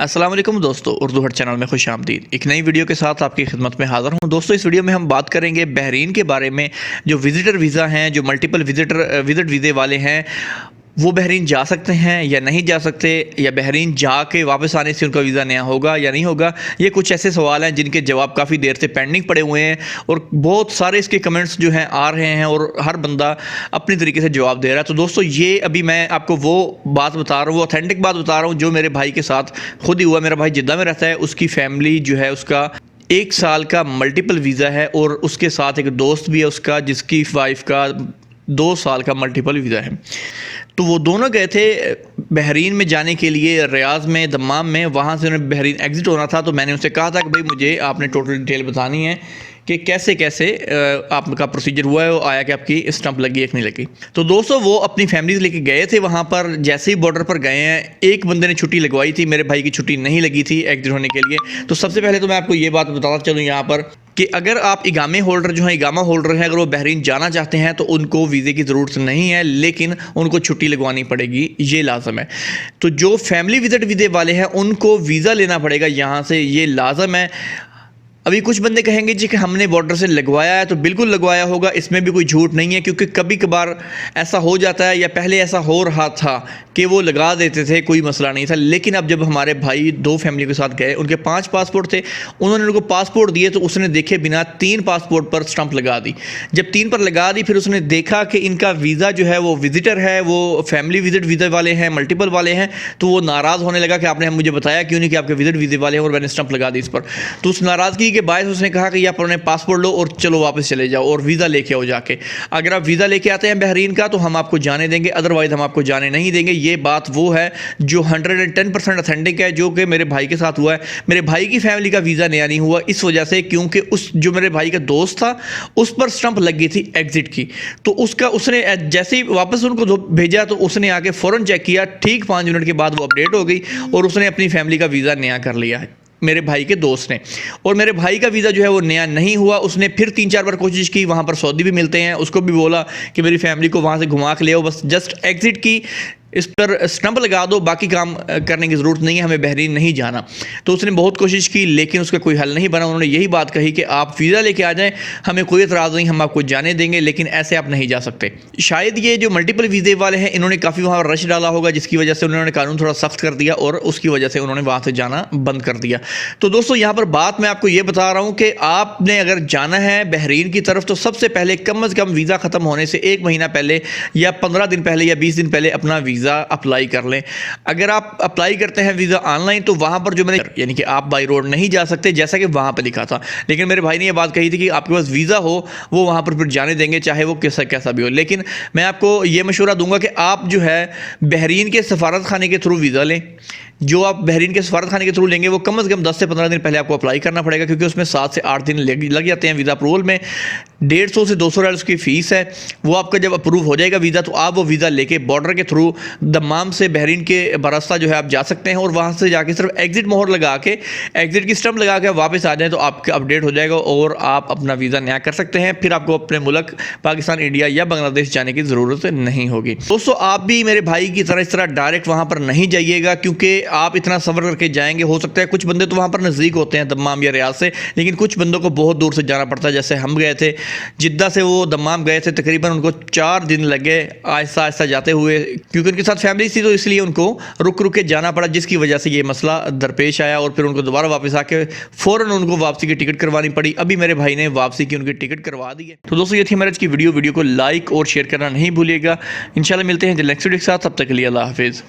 अस्सलाम वालेकुम दोस्तों, उर्दू हट चैनल में खुश आमदीद। एक नई वीडियो के साथ आपकी खिदमत में हाज़िर हूँ। दोस्तों, इस वीडियो में हम बात करेंगे बहरीन के बारे में। जो विज़िटर वीज़ा हैं, जो मल्टीपल विज़िट वीज़े वाले हैं, वो बहरीन जा सकते हैं या नहीं जा सकते, या बहरीन जाके वापस आने से उनका वीज़ा नया होगा या नहीं होगा। ये कुछ ऐसे सवाल हैं जिनके जवाब काफ़ी देर से पेंडिंग पड़े हुए हैं और बहुत सारे इसके कमेंट्स जो हैं आ रहे हैं और हर बंदा अपनी तरीके से जवाब दे रहा है। तो दोस्तों, ये अभी मैं आपको वो बात बता रहा हूँ, वो ऑथेंटिक बात बता रहा हूँ जो मेरे भाई के साथ खुद ही हुआ। मेरा भाई जिद्दा में रहता है, उसकी फैमिली जो है उसका 1 साल का मल्टीपल वीज़ा है और उसके साथ एक दोस्त भी है उसका, जिसकी वाइफ का 2 साल का मल्टीपल वीज़ा है। तो वो दोनों गए थे बहरीन में जाने के लिए, रियाद में, दम्माम में। वहाँ से उन्हें बहरीन एग्ज़िट होना था। तो मैंने उनसे कहा था कि भाई मुझे आपने टोटल डिटेल बतानी है कि कैसे कैसे आपका प्रोसीजर हुआ है, वो आया कि आपकी स्टंप लगी है कि नहीं लगी। तो दोस्तों, वो अपनी फैमिली लेके गए थे वहाँ पर। जैसे ही बॉर्डर पर गए हैं, एक बंदे ने छुट्टी लगवाई थी, मेरे भाई की छुट्टी नहीं लगी थी एग्ज़िट होने के लिए। तो सबसे पहले तो मैं आपको ये बात बताता चलूँ यहाँ पर कि अगर आप इगामे होल्डर जो हैं, इगामा होल्डर हैं, अगर वो बहरीन जाना चाहते हैं तो उनको वीज़े की ज़रूरत नहीं है, लेकिन उनको छुट्टी लगवानी पड़ेगी, ये लाजम है। तो जो फैमिली विज़िट वीज़े वाले हैं उनको वीज़ा लेना पड़ेगा यहाँ से, ये लाजम है। अभी कुछ बंदे कहेंगे जी कि हमने बॉर्डर से लगवाया है, तो बिल्कुल लगवाया होगा, इसमें भी कोई झूठ नहीं है। क्योंकि कभी कभार ऐसा हो जाता है, या पहले ऐसा हो रहा था कि वो लगा देते थे, कोई मसला नहीं था। लेकिन अब जब हमारे भाई 2 फैमिली के साथ गए, उनके 5 पासपोर्ट थे, उन्होंने उनको पासपोर्ट दिए तो उसने देखे बिना 3 पासपोर्ट पर स्टंप लगा दी। जब 3 पर लगा दी, फिर उसने देखा कि इनका वीज़ा जो है वो विजिटर है, वो फैमिली विजिट वीज़ा वाले हैं, मल्टीपल वाले हैं। तो वो नाराज़ होने लगा कि आपने मुझे बताया क्यों नहीं कि आपके विजिट वीज़े वाले हैं और मैंने स्टंप लगा दी इस पर। तो उस नाराज़गी के बाद उसने कहा कि आप अपने पासपोर्ट लो और चलो वापस चले जाओ और वीज़ा लेके आओ जाके। अगर आप वीज़ा लेके आते हैं बहरीन का तो हम आपको जाने देंगे, अदरवाइज़ हम आपको जाने नहीं देंगे। ये बात वो है जो 110% ऑथेंटिक है, जो कि मेरे भाई के साथ हुआ है। मेरे भाई की फैमिली का वीज़ा नया नहीं हुआ इस वजह से क्योंकि उस जो मेरे भाई का दोस्त था उस पर स्टंप लग गई थी एग्जिट की। तो उसने जैसे ही वापस उनको भेजा तो उसने आके फ़ौरन चेक किया, ठीक 5 मिनट के बाद वो अपडेट हो गई और उसने अपनी फैमिली का वीज़ा नया कर लिया है, मेरे भाई के दोस्त ने। और मेरे भाई का वीज़ा जो है वो नया नहीं हुआ। उसने फिर 3-4 बार कोशिश की, वहाँ पर सऊदी भी मिलते हैं, उसको भी बोला कि मेरी फैमिली को वहाँ से घुमा के ले आओ, बस जस्ट एग्जिट की इस पर स्टंप लगा दो, बाकी काम करने की ज़रूरत नहीं है, हमें बहरीन नहीं जाना। तो उसने बहुत कोशिश की लेकिन उसका कोई हल नहीं बना। उन्होंने यही बात कही कि आप वीज़ा लेके आ जाएं, हमें कोई एतराज़ नहीं, हम आपको जाने देंगे, लेकिन ऐसे आप नहीं जा सकते। शायद ये जो मल्टीपल वीज़े वाले हैं इन्होंने काफ़ी वहाँ रश डाला होगा, जिसकी वजह से उन्होंने कानून थोड़ा सख्त कर दिया और उसकी वजह से उन्होंने वहाँ से जाना बंद कर दिया। तो दोस्तों, यहाँ पर बात मैं आपको ये बता रहा हूँ कि आपने अगर जाना है बहरीन की तरफ तो सबसे पहले कम से कम वीज़ा ख़त्म होने से 1 महीना पहले या 15 दिन पहले या 20 दिन पहले अपना वीज़ा अप्लाई कर लें। अगर आप अप्लाई करते हैं वीज़ा ऑनलाइन तो वहाँ पर जो मैंने यानी कि आप बाई रोड नहीं जा सकते जैसा कि वहाँ पर लिखा था। लेकिन मेरे भाई ने ये बात कही थी कि आपके पास वीज़ा हो वो वहाँ पर फिर जाने देंगे, चाहे वो कैसा भी हो। लेकिन मैं आपको ये मशवरा दूंगा कि आप जो है बहरीन के सफारत खाने के थ्रू वीज़ा लें। जो आप बहरीन के सफारत खाने के थ्रू लेंगे वो कम से कम 10 से 15 दिन पहले आपको अप्लाई करना पड़ेगा, क्योंकि उसमें 7 से 8 दिन लग जाते हैं वीज़ा अप्रूवल में। 150 से 200 रियाल उसकी फ़ीस है। वो आपका जब अप्रूव हो जाएगा वीज़ा तो आप वो वीज़ा लेके बॉर्डर के थ्रू दम्माम से बहरीन के बरास्ता जो है आप जा सकते हैं और वहाँ से जाके सिर्फ एग्जिट मोहर लगा के, एग्जिट की स्टंप लगा के वापस आ जाएँ तो आपका अपडेट हो जाएगा और आप अपना वीज़ा नया कर सकते हैं। फिर आपको अपने मुल्क पाकिस्तान, इंडिया या बांग्लादेश जाने की ज़रूरत नहीं होगी। दोस्तों, आप भी मेरे भाई की तरह इस तरह डायरेक्ट वहाँ पर नहीं जाइएगा, क्योंकि आप इतना सफ़र करके जाएंगे। हो सकता है कुछ बंदे तो वहाँ पर नज़दीक होते हैं दम्माम या रियाद से, लेकिन कुछ बंदों को बहुत दूर से जाना पड़ता है। जैसे हम गए थे जिद्दा से, वो दम्माम गए थे, तकरीबन उनको 4 दिन लगे आहिस्ता आहिस्ता जाते हुए, क्योंकि उनके साथ फैमिली थी तो इसलिए उनको रुक रुक के जाना पड़ा, जिसकी वजह से ये मसला दरपेश आया और फिर उनको दोबारा वापस आके फ़ौरन उनको वापसी की टिकट करवानी पड़ी। अभी मेरे भाई ने वापसी की उनकी टिकट करवा दी है। तो दोस्तों, ये थी हमारे आज की वीडियो को लाइक और शेयर करना नहीं भूलिएगा। इंशाल्लाह मिलते हैं नेक्स्ट वीडियो के साथ, तब तक के लिए अल्लाह हाफिज़।